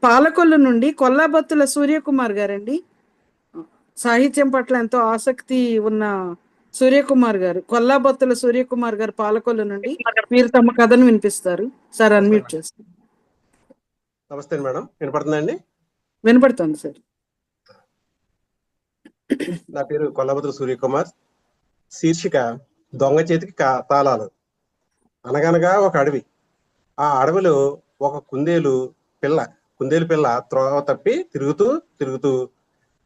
పాలకొల్లు నుండి కొల్లాబత్తుల సూర్యకుమార్ గారండి. సాహిత్యం పట్ల ఎంతో ఆసక్తి ఉన్న సూర్యకుమార్ గారు, కొల్లాబత్తుల సూర్యకుమార్ గారు పాలకొల్లు నుండి మీరు తమ కథను వినిపిస్తారు. సార్ నమస్తే అన్మ్యూట్ మేడం. చేస్తారు. నమస్తే మేడం, వినపడుతుందండి? వినపడుతుంది సార్. నా పేరు కొల్లాబత్తుల సూర్యకుమార్. శీర్షిక దొంగ చేతికి తాళాలు. అనగనగా ఒక అడవి. ఆ అడవిలో ఒక కుందేలు పిల్ల త్రోవ తప్పి తిరుగుతూ తిరుగుతూ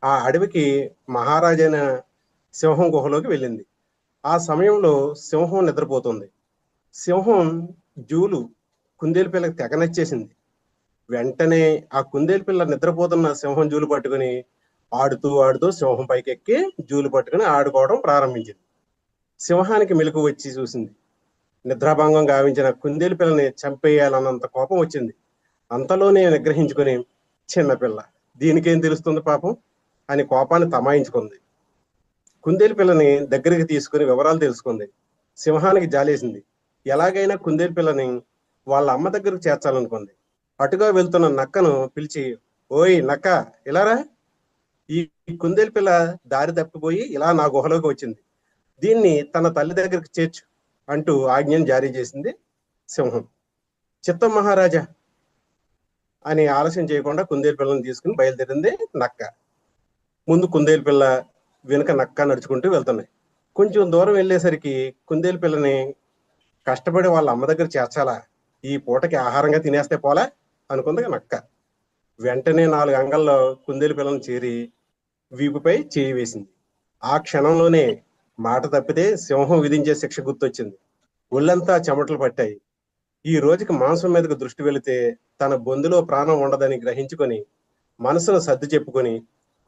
ఆ అడవికి మహారాజైన సింహం గుహలోకి వెళ్ళింది. ఆ సమయంలో సింహం నిద్రపోతుంది. సింహం జూలు కుందేలు పిల్లకి తెగ నచ్చేసింది. వెంటనే ఆ కుందేలు పిల్ల నిద్రపోతున్న సింహం జూలు పట్టుకుని ఆడుతూ ఆడుతూ సింహం పైకెక్కి జూలు పట్టుకుని ఆడుకోవడం ప్రారంభించింది. సింహానికి మెలకు వచ్చి చూసింది. నిద్రాభంగం గావించిన కుందేలు పిల్లని చంపేయాలన్నంత కోపం వచ్చింది. అంతలోనే నిగ్రహించుకుని, చిన్నపిల్ల, దీనికేం తెలుస్తుంది పాపం అని కోపాన్ని తమాయించుకుంది. కుందేలు పిల్లని దగ్గరికి తీసుకుని వివరాలు తెలుసుకుంది. సింహానికి జాలేసింది. ఎలాగైనా కుందేలు పిల్లని వాళ్ళ అమ్మ దగ్గరకు చేర్చాలనుకుంది. అటుగా వెళ్తున్న నక్కను పిలిచి, ఓయ్ నక్క, ఇలారా, ఈ కుందేలు పిల్ల దారి తప్పిపోయి ఇలా నా గుహలోకి వచ్చింది. దీన్ని తన తల్లి దగ్గరికి చేర్చు అంటూ ఆజ్ఞను జారీ చేసింది సింహం. చిత్తం మహారాజా అని ఆలస్యం చేయకుండా కుందేలు పిల్లని తీసుకుని బయలుదేరింది నక్క. ముందు కుందేలు పిల్ల, వెనుక నక్క నడుచుకుంటూ వెళ్తున్నాయి. కొంచెం దూరం వెళ్ళేసరికి కుందేలు పిల్లని కష్టపడి వాళ్ళ అమ్మ దగ్గర చేర్చాలా, ఈ పూటకి ఆహారంగా తినేస్తే పోలా అనుకుంది నక్క. వెంటనే 4 అంగల్లో కుందేలు పిల్లని చేరి వీపుపై చేయి వేసింది. ఆ క్షణంలోనే మాట తప్పితే సింహం విధించే శిక్ష గుర్తొచ్చింది. ఒళ్ళంతా చెమటలు పట్టాయి. ఈ రోజుకి మాంసం మీదకు దృష్టి వెళితే తన బొందులో ప్రాణం ఉండదని గ్రహించుకొని మనసును సర్ది చెప్పుకొని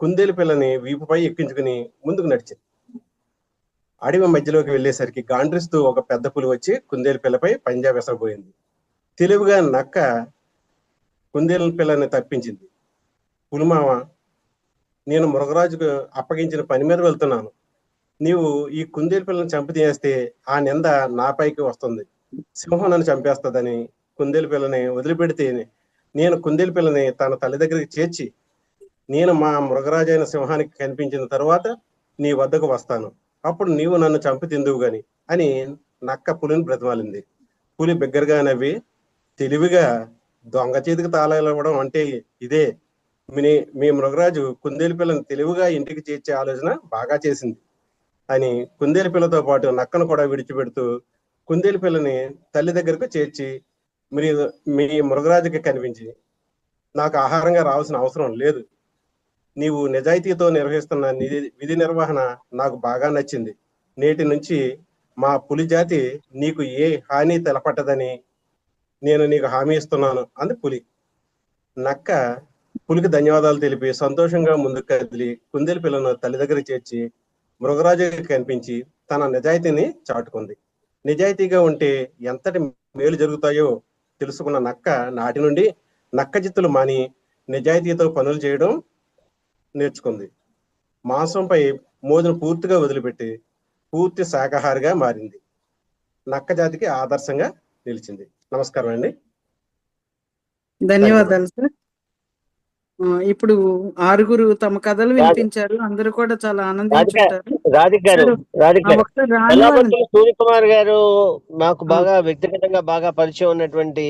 కుందేలు పిల్లని వీపుపై ఎక్కించుకుని ముందుకు నడిచింది. అడవి మధ్యలోకి వెళ్ళేసరికి గాండ్రిస్తూ ఒక పెద్ద పులి వచ్చి కుందేలు పిల్లపై పంజా విసరబోయింది. తెలివిగా నక్క కుందేలు పిల్లని తప్పించింది. పులిమామ, నేను మృగరాజుకు అప్పగించిన పని మీద వెళ్తున్నాను. నీవు ఈ కుందేలు పిల్లని చంపి తినేస్తే ఆ నింద నాపైకి వస్తుంది. సింహం నన్ను చంపేస్తుందని కుందేలు పిల్లని వదిలిపెడితే నేను కుందేలు పిల్లని తన తల్లి దగ్గరికి చేర్చి నేను మా మృగరాజైన సింహానికి కనిపించిన తరువాత నీ వద్దకు వస్తాను. అప్పుడు నీవు నన్ను చంపి తిందువు గాని అని నక్క పులిని బ్రతిమాలింది. పులి బిగ్గరగా నవ్వి, తెలివిగా దొంగ చేతికి తాళాలు ఇవ్వడం అంటే ఇదే. మీ మృగరాజు కుందేలు పిల్లని తెలివిగా ఇంటికి చేర్చే ఆలోచన బాగా చేసింది అని కుందేలు పిల్లతో పాటు నక్కను కూడా విడిచిపెడుతూ కుందేలు పిల్లని తల్లి దగ్గరకు చేర్చి, మీ మృగరాజుకి కనిపించి, నాకు ఆహారంగా రావాల్సిన అవసరం లేదు. నీవు నిజాయితీతో నిర్వహిస్తున్న విధి నిర్వహణ నాకు బాగా నచ్చింది. నేటి నుంచి మా పులి జాతి నీకు ఏ హాని తెలపట్టదని నేను నీకు హామీ ఇస్తున్నాను అంది పులి. నక్క పులికి ధన్యవాదాలు తెలిపి సంతోషంగా ముందుకు కదిలి కుందేలు పిల్లను తల్లి దగ్గర చేర్చి మృగరాజుకి కనిపించి తన నిజాయితీని చాటుకుంది. నిజాయితీగా ఉంటే ఎంతటి మేలు జరుగుతాయో తెలుసుకున్న నక్క నాటి నుండి నక్క జిత్తులు మాని నిజాయితీతో పనులు చేయడం నేర్చుకుంది. మాంసంపై మోజును పూర్తిగా వదిలిపెట్టి పూర్తి శాకాహారిగా మారింది. నక్క జాతికి ఆదర్శంగా నిలిచింది. నమస్కారం అండి. ధన్యవాదాలు సార్. ఇప్పుడు 6 తమ కథలు వినిపించారు. అందరూ కూడా చాలా ఆనందించుంటారు. కొల్లాబత్తుల సూర్యకుమార్ గారు నాకు బాగా వ్యక్తిగతంగా బాగా పరిచయం ఉన్నటువంటి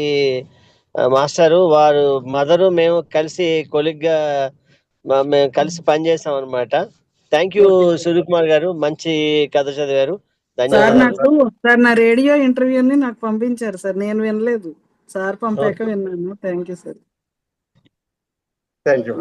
మాస్టారు. వారు మదరు మేము కలిసి కొలిగ్గా మేము కలిసి పనిచేసాం అనమాట. థ్యాంక్ యూ సూర్యకుమార్ గారు, మంచి కథ చదివారు. ధన్యవాదాలు సార్. నా రేడియో ఇంటర్వ్యూని నాకు పంపించారు సార్, నేను వినలేదు. సార్ పంపాక విన్నాను. Thank you sir. Thank you.